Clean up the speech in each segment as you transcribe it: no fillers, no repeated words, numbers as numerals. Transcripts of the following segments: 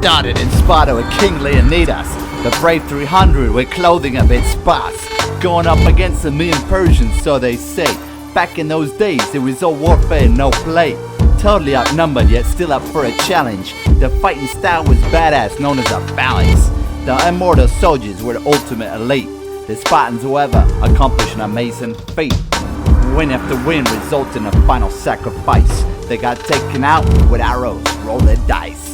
started in Sparta with King Leonidas, the brave 300 with clothing of its sparse, going up against a million Persians, so they say. Back in those days, it was all warfare, no play. Totally outnumbered, yet still up for a challenge. The fighting style was badass, known as a phalanx. The immortal soldiers were the ultimate elite. The Spartans, however, accomplished an amazing feat. Win after win resulted in a final sacrifice. They got taken out with arrows, roll their dice.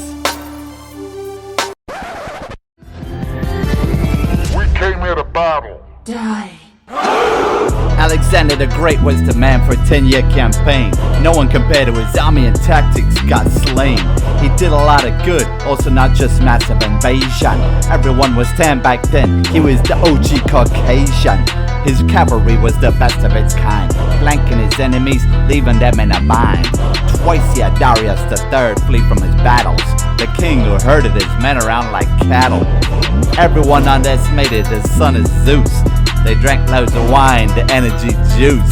We came here to battle. Die. Alexander the Great was the man for a 10-year campaign. No one compared to his army and tactics got slain. He did a lot of good, also not just massive invasion. Everyone was tan back then, he was the OG Caucasian. His cavalry was the best of its kind, flanking his enemies, leaving them in a bind. Twice he had Darius III flee from his battles, the king who herded his men around like cattle. Everyone underestimated the son of Zeus. They drank loads of wine, the energy juice.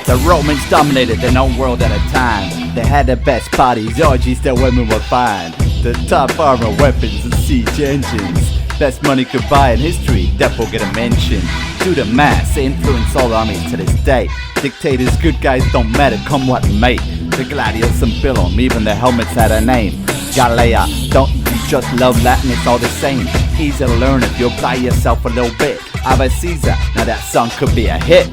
The Romans dominated the known world at a time. They had the best bodies, orgies that women would find. The top armor, weapons, and siege engines. Best money could buy in history, that will get a mention. Do the math, they influence all armies to this day. Dictators, good guys don't matter, come what may. The gladiators and Billum, even the helmets had a name. Gallia, don't you just love Latin, it's all the same. Easy to learn if you apply yourself a little bit. Ave Caesar, now that song could be a hit.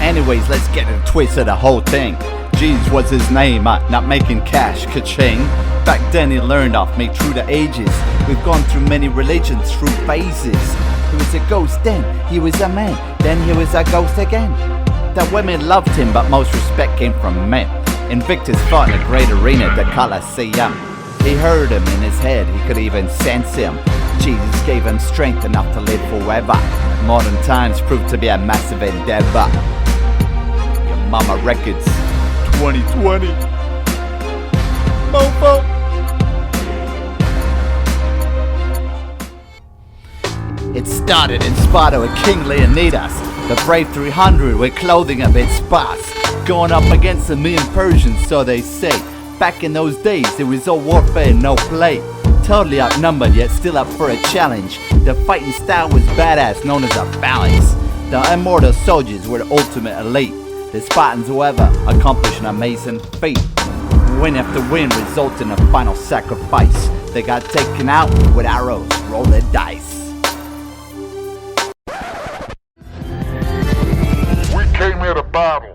Anyways, let's get to the twist of the whole thing. Jesus was his name, not making cash, ka-ching. Back then he learned off me through the ages. We've gone through many religions, through phases. He was a ghost then, he was a man, then he was a ghost again. The women loved him, but most respect came from men. Invictus fought in a great arena, the Colosseum. He heard him in his head, he could even sense him. Jesus gave him strength enough to live forever. Modern times proved to be a massive endeavor. Mama Records 2020 Mofo. It started in Sparta with King Leonidas, the brave 300 with clothing of its sparse, going up against a million Persians, so they say. Back in those days, it was all warfare, no play. Totally outnumbered, yet still up for a challenge. The fighting style was badass, known as a phalanx. The immortal soldiers were the ultimate elite. The Spartans, however, accomplished an amazing feat. Win after win resulted in a final sacrifice. They got taken out with arrows, roll their dice. We came here to battle.